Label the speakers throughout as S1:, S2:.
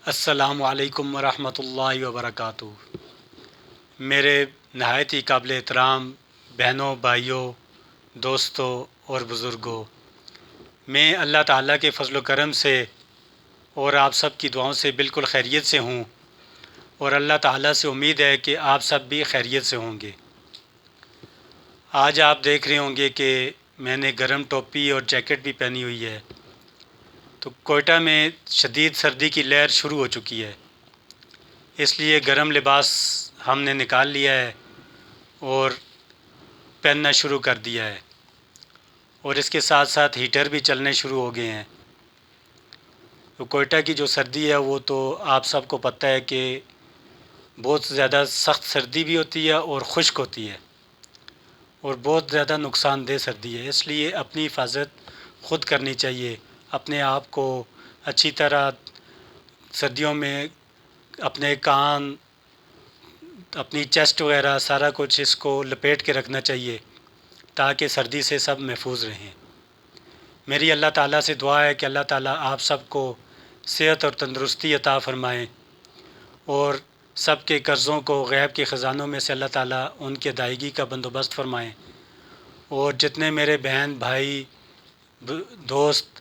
S1: السلام علیکم ورحمۃ اللہ وبرکاتہ۔ میرے نہایت ہی قابل احترام بہنوں، بھائیوں، دوستوں اور بزرگوں، میں اللہ تعالیٰ کے فضل و کرم سے اور آپ سب کی دعاؤں سے بالکل خیریت سے ہوں، اور اللہ تعالیٰ سے امید ہے کہ آپ سب بھی خیریت سے ہوں گے۔ آج آپ دیکھ رہے ہوں گے کہ میں نے گرم ٹوپی اور جیکٹ بھی پہنی ہوئی ہے، تو کوئٹہ میں شدید سردی کی لہر شروع ہو چکی ہے، اس لیے گرم لباس ہم نے نکال لیا ہے اور پہننا شروع کر دیا ہے، اور اس کے ساتھ ساتھ ہیٹر بھی چلنے شروع ہو گئے ہیں۔ تو کوئٹہ کی جو سردی ہے وہ تو آپ سب کو پتہ ہے کہ بہت زیادہ سخت سردی بھی ہوتی ہے اور خشک ہوتی ہے، اور بہت زیادہ نقصان دہ سردی ہے، اس لیے اپنی حفاظت خود کرنی چاہیے۔ اپنے آپ کو اچھی طرح سردیوں میں اپنے کان، اپنی چیسٹ وغیرہ سارا کچھ اس کو لپیٹ کے رکھنا چاہیے تاکہ سردی سے سب محفوظ رہیں۔ میری اللہ تعالیٰ سے دعا ہے کہ اللہ تعالیٰ آپ سب کو صحت اور تندرستی عطا فرمائیں، اور سب کے قرضوں کو غیب کے خزانوں میں سے اللہ تعالیٰ ان کی ادائیگی کا بندوبست فرمائیں، اور جتنے میرے بہن بھائی دوست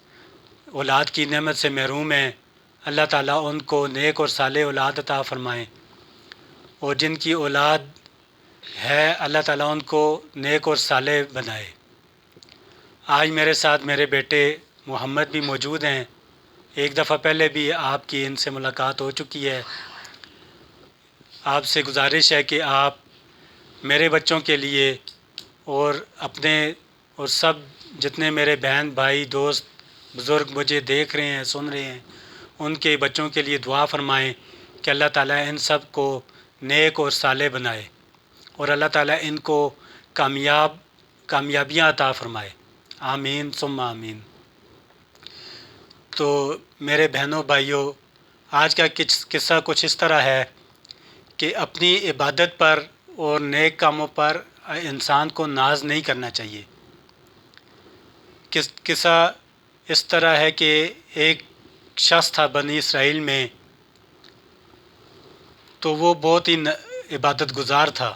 S1: اولاد کی نعمت سے محروم ہیں، اللہ تعالیٰ ان کو نیک اور صالح اولاد عطا فرمائیں، اور جن کی اولاد ہے اللہ تعالیٰ ان کو نیک اور صالح بنائے۔ آج میرے ساتھ میرے بیٹے محمد بھی موجود ہیں، ایک دفعہ پہلے بھی آپ کی ان سے ملاقات ہو چکی ہے۔ آپ سے گزارش ہے کہ آپ میرے بچوں کے لیے اور اپنے اور سب جتنے میرے بہن بھائی دوست بزرگ مجھے دیکھ رہے ہیں سن رہے ہیں، ان کے بچوں کے لیے دعا فرمائیں کہ اللہ تعالیٰ ان سب کو نیک اور صالح بنائے، اور اللہ تعالیٰ ان کو کامیابیاں عطا فرمائے، آمین ثم آمین۔ تو میرے بہنوں بھائیوں، آج کا قصہ کچھ اس طرح ہے کہ اپنی عبادت پر اور نیک کاموں پر انسان کو ناز نہیں کرنا چاہیے۔ قصہ اس طرح ہے کہ ایک شخص تھا بنی اسرائیل میں، تو وہ بہت ہی عبادت گزار تھا،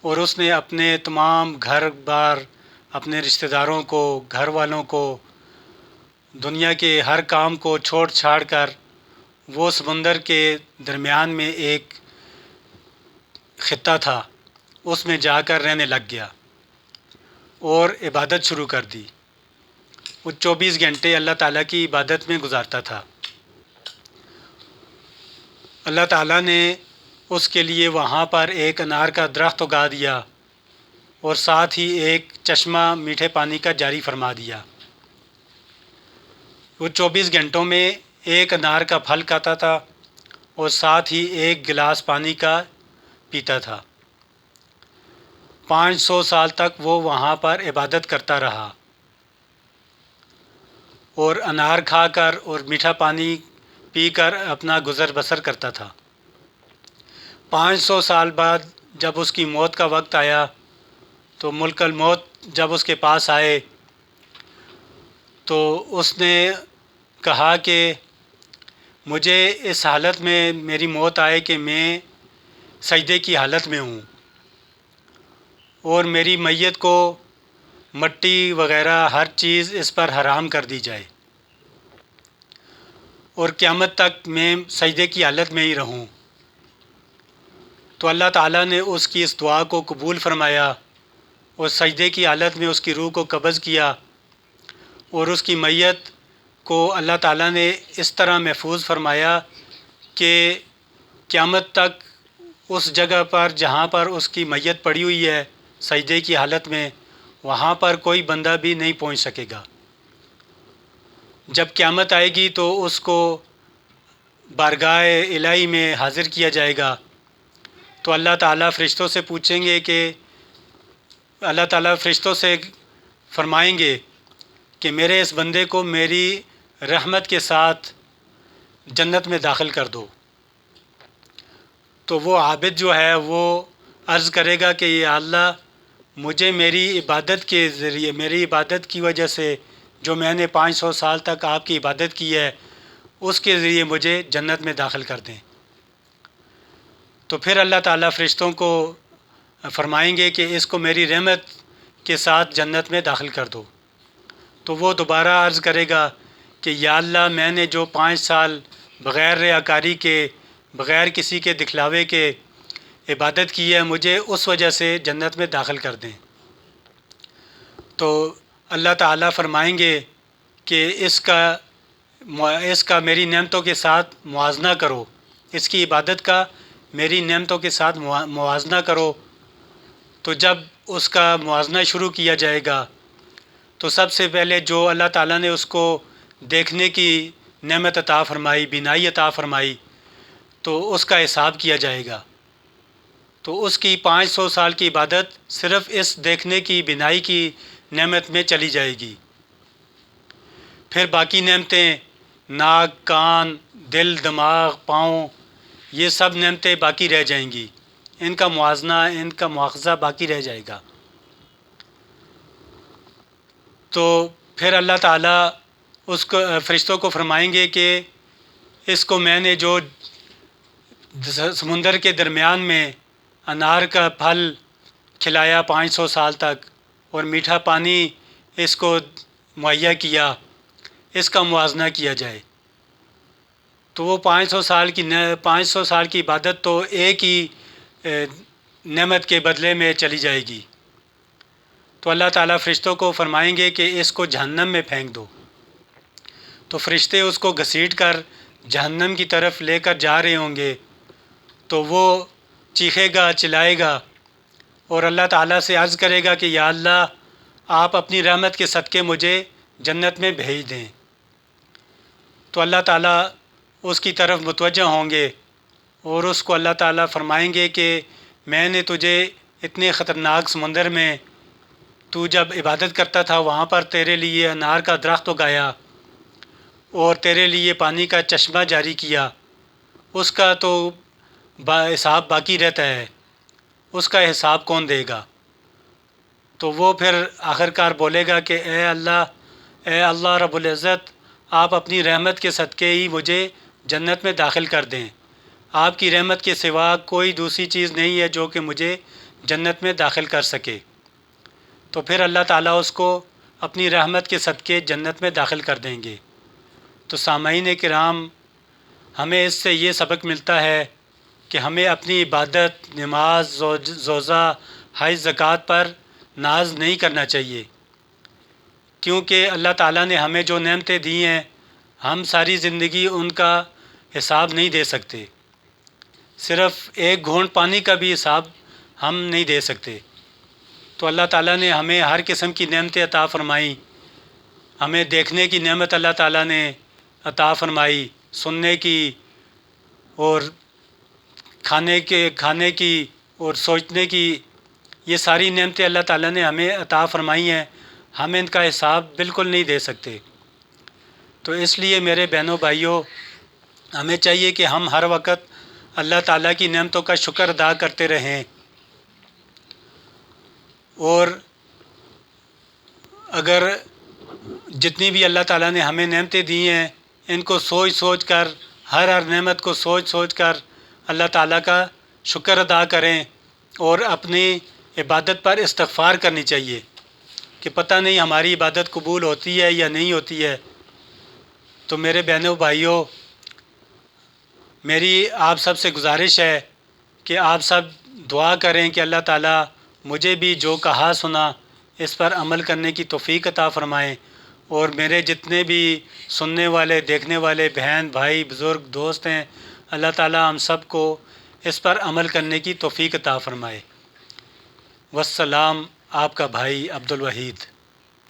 S1: اور اس نے اپنے تمام گھر بار، اپنے رشتہ داروں کو، گھر والوں کو، دنیا کے ہر کام کو چھوڑ چھاڑ کر وہ سمندر کے درمیان میں ایک خطہ تھا، اس میں جا کر رہنے لگ گیا اور عبادت شروع کر دی۔ وہ 24 گھنٹے اللہ تعالیٰ کی عبادت میں گزارتا تھا۔ اللہ تعالیٰ نے اس کے لیے وہاں پر ایک انار کا درخت اگا دیا، اور ساتھ ہی ایک چشمہ میٹھے پانی کا جاری فرما دیا۔ وہ 24 گھنٹوں میں ایک انار کا پھل کھاتا تھا اور ساتھ ہی ایک گلاس پانی کا پیتا تھا۔ 500 سال تک وہ وہاں پر عبادت کرتا رہا، اور انار کھا کر اور میٹھا پانی پی کر اپنا گزر بسر کرتا تھا۔ 500 سال بعد جب اس کی موت کا وقت آیا، تو ملک الموت جب اس کے پاس آئے تو اس نے کہا کہ مجھے اس حالت میں میری موت آئے کہ میں سجدے کی حالت میں ہوں، اور میری میت کو مٹی وغیرہ ہر چیز اس پر حرام کر دی جائے، اور قیامت تک میں سجدے کی حالت میں ہی رہوں۔ تو اللہ تعالیٰ نے اس کی اس دعا کو قبول فرمایا، اور سجدے کی حالت میں اس کی روح کو قبض کیا، اور اس کی میت کو اللہ تعالیٰ نے اس طرح محفوظ فرمایا کہ قیامت تک اس جگہ پر جہاں پر اس کی میت پڑی ہوئی ہے سجدے کی حالت میں، وہاں پر کوئی بندہ بھی نہیں پہنچ سکے گا۔ جب قیامت آئے گی تو اس کو بارگاہ الہی میں حاضر کیا جائے گا، تو اللہ تعالیٰ فرشتوں سے پوچھیں گے کہ اللہ تعالیٰ فرشتوں سے فرمائیں گے کہ میرے اس بندے کو میری رحمت کے ساتھ جنت میں داخل کر دو۔ تو وہ عابد جو ہے وہ عرض کرے گا کہ یا اللہ، مجھے میری عبادت کے ذریعے، میری عبادت کی وجہ سے جو میں نے 500 سال تک آپ کی عبادت کی ہے، اس کے ذریعے مجھے جنت میں داخل کر دیں۔ تو پھر اللہ تعالیٰ فرشتوں کو فرمائیں گے کہ اس کو میری رحمت کے ساتھ جنت میں داخل کر دو۔ تو وہ دوبارہ عرض کرے گا کہ یا اللہ، میں نے جو 5 سال بغیر ریاکاری کے، بغیر کسی کے دکھلاوے کے عبادت کی ہے، مجھے اس وجہ سے جنت میں داخل کر دیں۔ تو اللہ تعالیٰ فرمائیں گے کہ اس کا میری نعمتوں کے ساتھ موازنہ کرو، اس کی عبادت کا میری نعمتوں کے ساتھ موازنہ کرو۔ تو جب اس کا موازنہ شروع کیا جائے گا تو سب سے پہلے جو اللہ تعالیٰ نے اس کو دیکھنے کی نعمت عطا فرمائی، بینائی عطا فرمائی، تو اس کا حساب کیا جائے گا۔ تو اس کی 500 سال کی عبادت صرف اس دیکھنے کی، بینائی کی نعمت میں چلی جائے گی۔ پھر باقی نعمتیں، ناک، کان، دل، دماغ، پاؤں، یہ سب نعمتیں باقی رہ جائیں گی، ان کا موازنہ، ان کا مواخذہ باقی رہ جائے گا۔ تو پھر اللہ تعالیٰ اس کو فرشتوں کو فرمائیں گے کہ اس کو میں نے جو سمندر کے درمیان میں انار کا پھل کھلایا 500 سال تک اور میٹھا پانی اس کو مہیا کیا، اس کا موازنہ کیا جائے۔ تو وہ 500 سال کی عبادت تو ایک ہی نعمت کے بدلے میں چلی جائے گی۔ تو اللہ تعالیٰ فرشتوں کو فرمائیں گے کہ اس کو جہنم میں پھینک دو۔ تو فرشتے اس کو گھسیٹ کر جہنم کی طرف لے کر جا رہے ہوں گے، تو وہ چیخے گا، چلائے گا اور اللہ تعالیٰ سے عرض کرے گا کہ یا اللہ، آپ اپنی رحمت کے صدقے مجھے جنت میں بھیج دیں۔ تو اللہ تعالیٰ اس کی طرف متوجہ ہوں گے اور اس کو اللہ تعالیٰ فرمائیں گے کہ میں نے تجھے اتنے خطرناک سمندر میں، تو جب عبادت کرتا تھا وہاں پر تیرے لیے انار کا درخت اگایا اور تیرے لیے پانی کا چشمہ جاری کیا، اس کا تو حساب باقی رہتا ہے، اس کا حساب کون دے گا؟ تو وہ پھر آخرکار بولے گا کہ اے اللہ رب العزت، آپ اپنی رحمت کے صدقے ہی مجھے جنت میں داخل کر دیں۔ آپ کی رحمت کے سوا کوئی دوسری چیز نہیں ہے جو کہ مجھے جنت میں داخل کر سکے۔ تو پھر اللہ تعالیٰ اس کو اپنی رحمت کے صدقے جنت میں داخل کر دیں گے۔ تو سامعین کرام، ہمیں اس سے یہ سبق ملتا ہے کہ ہمیں اپنی عبادت، نماز، روزہ، حج، زکوٰۃ پر ناز نہیں کرنا چاہیے، کیونکہ اللہ تعالیٰ نے ہمیں جو نعمتیں دی ہیں، ہم ساری زندگی ان کا حساب نہیں دے سکتے۔ صرف ایک گھونٹ پانی کا بھی حساب ہم نہیں دے سکتے۔ تو اللہ تعالیٰ نے ہمیں ہر قسم کی نعمتیں عطا فرمائیں، ہمیں دیکھنے کی نعمت اللہ تعالیٰ نے عطا فرمائی، سننے کی اور کھانے کی اور سوچنے کی، یہ ساری نعمتیں اللہ تعالیٰ نے ہمیں عطا فرمائی ہیں، ہم ان کا حساب بالکل نہیں دے سکتے۔ تو اس لیے میرے بہنوں بھائیوں، ہمیں چاہیے کہ ہم ہر وقت اللہ تعالیٰ کی نعمتوں کا شکر ادا کرتے رہیں، اور اگر جتنی بھی اللہ تعالیٰ نے ہمیں نعمتیں دی ہیں ان کو سوچ کر، ہر نعمت کو سوچ کر اللہ تعالیٰ کا شکر ادا کریں، اور اپنی عبادت پر استغفار کرنی چاہیے کہ پتہ نہیں ہماری عبادت قبول ہوتی ہے یا نہیں ہوتی ہے۔ تو میرے بہنوں بھائیوں، میری آپ سب سے گزارش ہے کہ آپ سب دعا کریں کہ اللہ تعالیٰ مجھے بھی جو کہا سنا اس پر عمل کرنے کی توفیق عطا فرمائیں، اور میرے جتنے بھی سننے والے، دیکھنے والے بہن بھائی، بزرگ، دوست ہیں، اللہ تعالیٰ ہم سب کو اس پر عمل کرنے کی توفیق عطا فرمائے۔ والسلام، آپ کا بھائی عبد الوحید۔